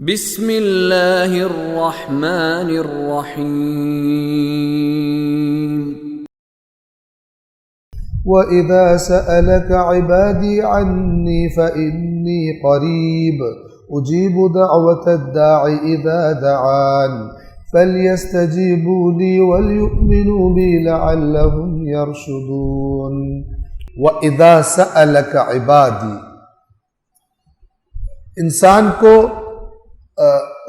بسم اللہ الرحمن الرحیم وَإِذَا سَأَلَكَ عِبَادِي عَنِّي فَإِنِّي قَرِيبٌ أُجِيبُ دَعْوَةَ الدَّاعِ إِذَا دَعَانِ فَلْيَسْتَجِيبُوا لِي وَلْيُؤْمِنُوا بِي لَعَلَّهُمْ يَرْشُدُونَ وَإِذَا سَأَلَكَ عِبَادِي، انسان کو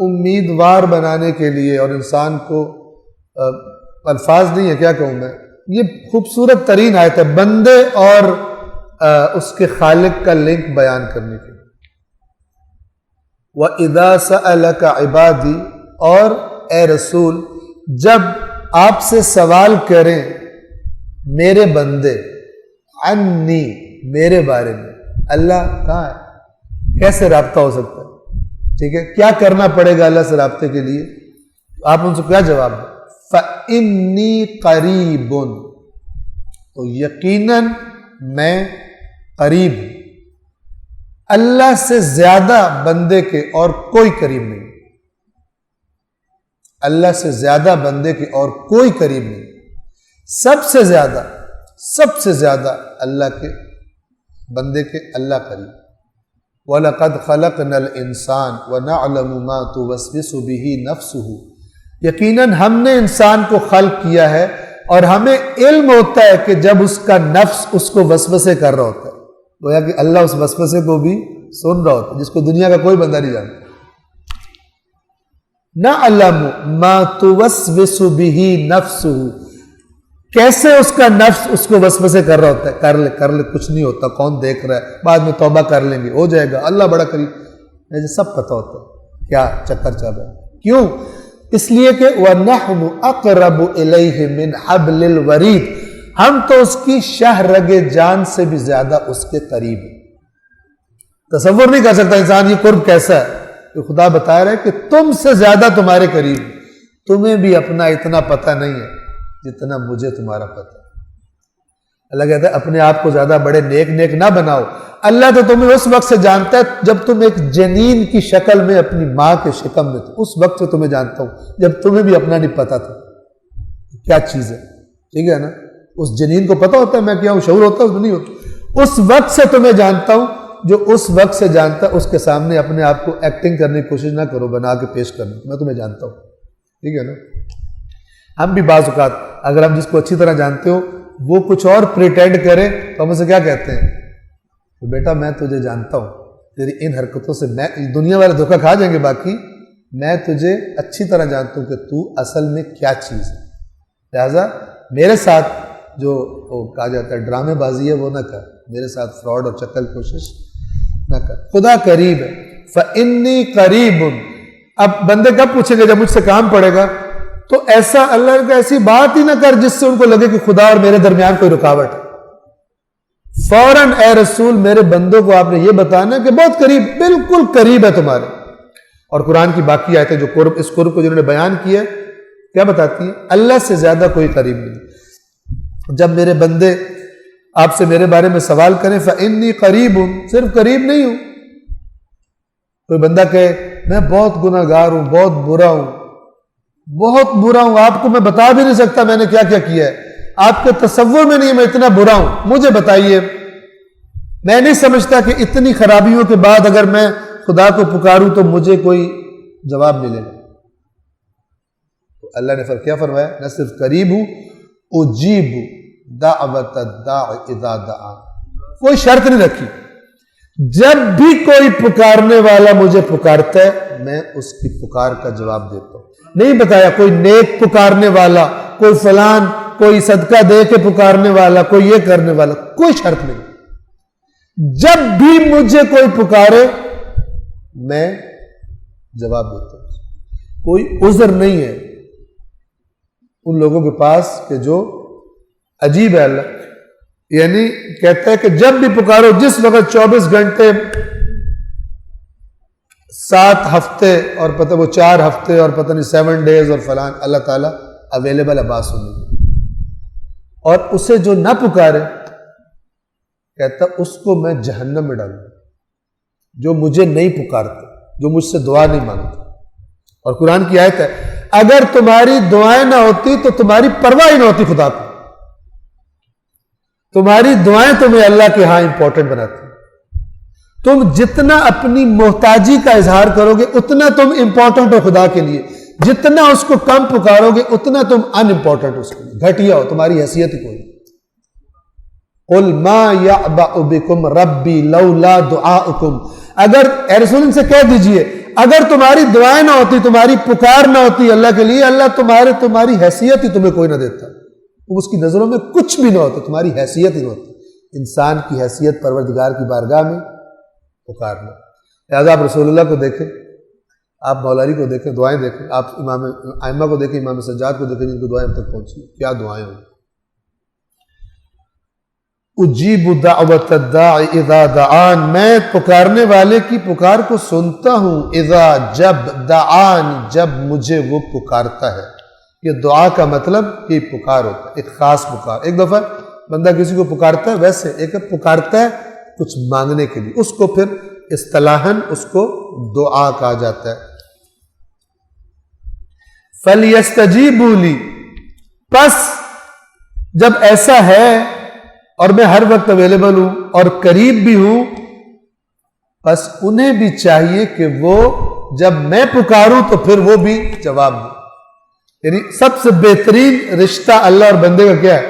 امیدوار بنانے کے لیے، اور انسان کو الفاظ نہیں ہے، کیا کہوں میں، یہ خوبصورت ترین آیت ہے بندے اور اس کے خالق کا لنک بیان کرنے کے لیے۔ وَإِذَا سَأَلَكَ عِبَادِي، اور اے رسول جب آپ سے سوال کریں میرے بندے، عنی، میرے بارے میں، اللہ کہاں ہے، کیسے رابطہ ہو سکتا ہے، ٹھیک ہے، کیا کرنا پڑے گا اللہ سے رابطے کے لیے، آپ ان سے کیا جواب دیں، فَإِنِّي قَرِيبٌ، تو یقیناً میں قریب ہوں، اللہ سے زیادہ بندے کے اور کوئی قریب نہیں، اللہ سے زیادہ بندے کے اور کوئی قریب نہیں، سب سے زیادہ اللہ کے بندے کے اللہ قریب۔ وَلَقَدْ خَلَقْنَا الْإِنسَانَ وَنَعْلَمُ مَا تُوَسْوِسُ بِهِ نَفْسُهُ، یقیناً ہم نے انسان کو خلق کیا ہے اور ہمیں علم ہوتا ہے کہ جب اس کا نفس اس کو وسوسے کر رہا ہوتا ہے، گویا کہ اللہ اس وسوسے کو بھی سن رہا ہوتا ہے، جس کو دنیا کا کوئی بندہ نہیں جانتا۔ نَعْلَمُ مَا تُوَسْوِسُ بِهِ نَفْسُهُ، کیسے اس کا نفس اس کو وسوسے کر رہا ہوتا ہے، کر لے کچھ نہیں ہوتا، کون دیکھ رہا ہے، بعد میں توبہ کر لیں گے، ہو جائے گا، اللہ بڑا قریب، مجھے سب پتہ ہوتا ہے کیا چکر چل رہا ہے۔ کیوں؟ اس لیے کہ وَنَحْنُ أَقْرَبُ إِلَيْهِ مِنْ حَبْلِ الْوَرِيدِ، ہم تو اس کی شہ رگ جان سے بھی زیادہ اس کے قریب ہیں۔ تصور نہیں کر سکتا انسان یہ قرب کیسا ہے، کہ خدا بتا رہا ہے کہ تم سے زیادہ تمہارے قریب، تمہیں بھی اپنا اتنا پتہ نہیں ہے جتنا مجھے تمہارا پتہ ہے۔ اللہ کہتا ہے اپنے آپ کو زیادہ بڑے نیک نہ بناؤ، اللہ تو تمہیں اس وقت سے جانتا ہے جب تم ایک جنین کی شکل میں اپنی ماں کے شکم میں تھے، اس وقت سے تمہیں جانتا ہوں جب تمہیں بھی اپنا نہیں پتہ تھا کیا چیز ہے، ٹھیک ہے نا، اس جنین کو پتہ ہوتا ہے میں کیا ہوں، شعور ہوتا ہے، اس میں نہیں ہوتا، اس وقت سے تمہیں جانتا ہوں، جو اس وقت سے جانتا ہے اس کے سامنے اپنے آپ کو ایکٹنگ کرنے کی کوشش نہ کرو، بنا کے پیش کرنے، میں تمہیں جانتا ہوں، ٹھیک ہے نا۔ ہم بھی بعض اوقات اگر ہم جس کو اچھی طرح جانتے ہو وہ کچھ اور پریٹینڈ کرے تو ہم اسے کیا کہتے ہیں کہ بیٹا میں تجھے جانتا ہوں، تیری ان حرکتوں سے میں دنیا والے دھوکہ کھا جائیں گے، باقی میں تجھے اچھی طرح جانتا ہوں کہ تو اصل میں کیا چیز ہے، لہذا میرے ساتھ جو کہا جاتا ہے ڈرامے بازی ہے وہ نہ کر، میرے ساتھ فراڈ اور چکل کوشش نہ کر، خدا قریب ہے۔ فَإِنِّي قَرِيبٌ، اب بندے کب پوچھیں گے جب مجھ سے کام پڑے گا، تو ایسا اللہ کا ایسی بات ہی نہ کر جس سے ان کو لگے کہ خدا اور میرے درمیان کوئی رکاوٹ ہے، فوراً اے رسول میرے بندوں کو آپ نے یہ بتانا کہ بہت قریب، بالکل قریب ہے تمہارے۔ اور قرآن کی باقی آیتیں جو قرب، اس قرب کو جنہوں نے بیان کیا ہے کیا بتاتی ہیں، اللہ سے زیادہ کوئی قریب نہیں۔ جب میرے بندے آپ سے میرے بارے میں سوال کریں فَإِنِّي قَرِيبٌ، صرف قریب نہیں ہوں، کوئی بندہ کہے میں بہت گناہ گار ہوں، بہت برا ہوں، آپ کو میں بتا بھی نہیں سکتا میں نے کیا کیا ہے، آپ کے تصور میں نہیں میں اتنا برا ہوں، مجھے بتائیے، میں نہیں سمجھتا کہ اتنی خرابیوں کے بعد اگر میں خدا کو پکاروں تو مجھے کوئی جواب ملے گا۔ تو اللہ نے کیا فرمایا، نہ صرف قریب ہوں، اجیب دعوت الداع اذا دعان، کوئی شرط نہیں رکھی، جب بھی کوئی پکارنے والا مجھے پکارتا ہے میں اس کی پکار کا جواب دیتا ہوں، نہیں بتایا کوئی نیک پکارنے والا، کوئی فلان، کوئی صدقہ دے کے پکارنے والا، کوئی یہ کرنے والا، کوئی شرط نہیں، جب بھی مجھے کوئی پکارے میں جواب دیتا ہوں، کوئی عذر نہیں ہے ان لوگوں کے پاس کہ جو عجیب ہے اللہ، یعنی کہتا ہے کہ جب بھی پکارو، جس وقت 24 گھنٹے 7 ہفتے اور پتہ وہ 4 ہفتے اور پتہ نہیں 7 days اور فلان، اللہ تعالیٰ اویلیبل ہے بات سننے کی، اور اسے جو نہ پکارے کہتا اس کو میں جہنم میں ڈالوں، جو مجھے نہیں پکارتے جو مجھ سے دعا نہیں مانگتے. اور قرآن کی آیت ہے اگر تمہاری دعائیں نہ ہوتی تو تمہاری پرواہ ہی نہ ہوتی خدا کو. تمہاری دعائیں تمہیں اللہ کے ہاں امپورٹنٹ بناتی. تم جتنا اپنی محتاجی کا اظہار کرو گے اتنا تم امپورٹنٹ ہو خدا کے لیے. جتنا اس کو کم پکارو گے اتنا تم ان امپورٹنٹ اس کے لیے، گھٹیا ہو، تمہاری حیثیت ہی کوئی. قل ما یعبأ بکم ربی لولا دعاؤکم. اگر اے رسول ان سے کہہ دیجئے اگر تمہاری دعائیں نہ ہوتی، تمہاری پکار نہ ہوتی اللہ کے لیے، اللہ تمہاری حیثیت ہی تمہیں کوئی نہ دیتا. تم اس کی نظروں میں کچھ بھی نہ ہوتے، تمہاری حیثیت ہی نہ ہوتی. انسان کی حیثیت پروردگار کی بارگاہ میں پکارنا. لہٰذا آپ رسول اللہ کو دیکھیں، آپ مولا علی کو دیکھیں، دعائیں دیکھیں، آپ امام ائمہ کو دیکھیں، امام سجاد کو دیکھیں جن کو دعائیں ہم تک پہنچی، کیا دعائیں ہوئی. اجیب دعوت الداع اذا دعان، میں پکارنے والے کی پکار کو سنتا ہوں. اذا، جب، دعان، جب مجھے وہ پکارتا ہے. یہ دعا کا مطلب یہ پکار ہوتا ہے، ایک خاص پکار. ایک دفعہ بندہ کسی کو پکارتا ہے ویسے، ایک پکارتا ہے کچھ مانگنے کے لیے، اس کو پھر اصطلاحاً اس کو دعا کہا جاتا ہے. فَلْيَسْتَجِيبُوا لِي، پس جب ایسا ہے اور میں ہر وقت اویلیبل ہوں اور قریب بھی ہوں، بس انہیں بھی چاہیے کہ وہ جب میں پکاروں تو پھر وہ بھی جواب دیں. یعنی سب سے بہترین رشتہ اللہ اور بندے کا کیا ہے؟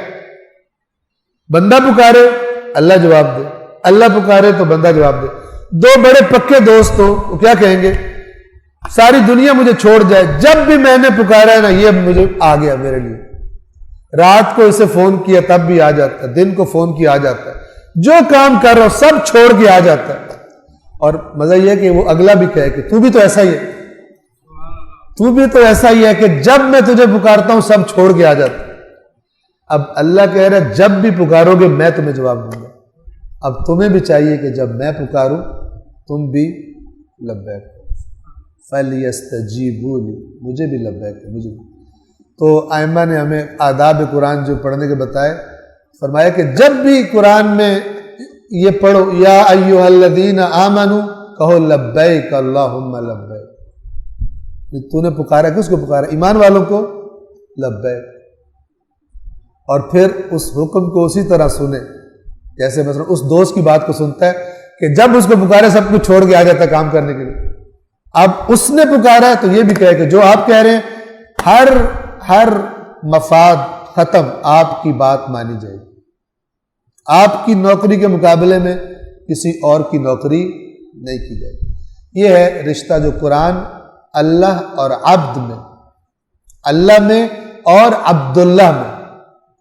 بندہ پکارے اللہ جواب دے، اللہ پکارے تو بندہ جواب دے. دو بڑے پکے دوست ہو وہ کیا کہیں گے؟ ساری دنیا مجھے چھوڑ جائے، جب بھی میں نے پکارا ہے نا یہ مجھے آ گیا میرے لیے. رات کو اسے فون کیا تب بھی آ جاتا ہے، دن کو فون کیا آ جاتا ہے، جو کام کر رہا ہو سب چھوڑ کے آ جاتا ہے. اور مزہ یہ ہے کہ وہ اگلا بھی کہے کہ تو بھی تو ایسا ہی ہے، تو بھی تو ایسا ہی ہے کہ جب میں تجھے پکارتا ہوں سب چھوڑ کے آ جاتا ہے. اب اللہ کہہ رہا ہے جب بھی پکارو گے میں تمہیں جواب دوں گا. اب تمہیں بھی چاہیے کہ جب میں پکاروں تم بھی لبیک. فَلْيَسْتَجِيبُوا لِي، مجھے بھی لبیک ہے، مجھے بھی. تو ائمہ نے ہمیں آداب قرآن جو پڑھنے کے بتائے، فرمایا کہ جب بھی قرآن میں یہ پڑھو یا ایھا الذین آمنوا، کہو لبیک اللہم لبیک. تو نے پکارا، کس کو پکارا؟ ایمان والوں کو لبیک. اور پھر اس حکم کو اسی طرح سنیں جیسے مثلا اس دوست کی بات کو سنتا ہے کہ جب اس کو پکارے سب کچھ چھوڑ کے آ جاتا ہے کام کرنے کے لیے. اب اس نے پکارا ہے تو یہ بھی کہے کہ جو آپ کہہ رہے ہیں ہر مفاد ختم، آپ کی بات مانی جائے گی. آپ کی نوکری کے مقابلے میں کسی اور کی نوکری نہیں کی جائے گی. یہ ہے رشتہ جو قرآن اللہ اور عبد میں، اللہ میں اور عبداللہ میں،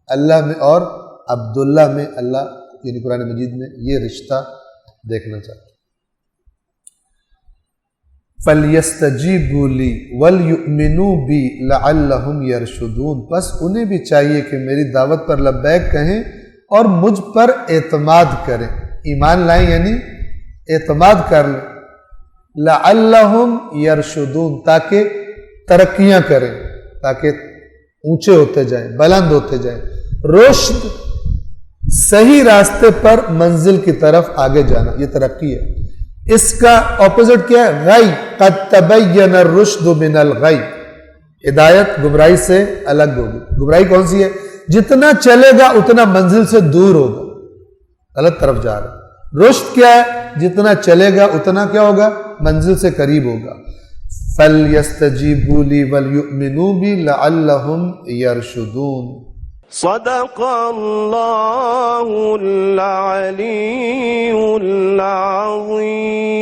اللہ میں اور عبداللہ میں اللہ یعنی قرآن مجید میں یہ رشتہ دیکھنا چاہتے ہیں. فَلْيَسْتَجِيبُوا لِي وَلْيُؤْمِنُوا بِي لَعَلَّهُمْ يَرْشُدُونَ، پس انہیں بھی چاہیے کہ میری دعوت پر لبیک کہیں اور مجھ پر اعتماد کریں. ایمان لائیں یعنی اعتماد کر لیں. لَعَلَّهُمْ يَرْشُدُونَ، تاکہ ترقیاں کریں، تاکہ اونچے ہوتے جائیں، بلند ہوتے جائیں. رشد صحیح راستے پر منزل کی طرف آگے جانا، یہ ترقی ہے. اس کا اپوزٹ کیا ہے؟ غی. قد تبین الرشد من الغی، ہدایت گمراہی سے الگ ہوگی. گمراہی کون سی ہے؟ جتنا چلے گا اتنا منزل سے دور ہوگا، غلط طرف جا رہا. رشد کیا ہے؟ جتنا چلے گا اتنا کیا ہوگا؟ منزل سے قریب ہوگا. فَلْيَسْتَجِيبُوا لِي وَلْيُؤْمِنُوا بِي لَعَلَّهُمْ يَرْشُدُونَ. صدق اللہ العلی العظیم.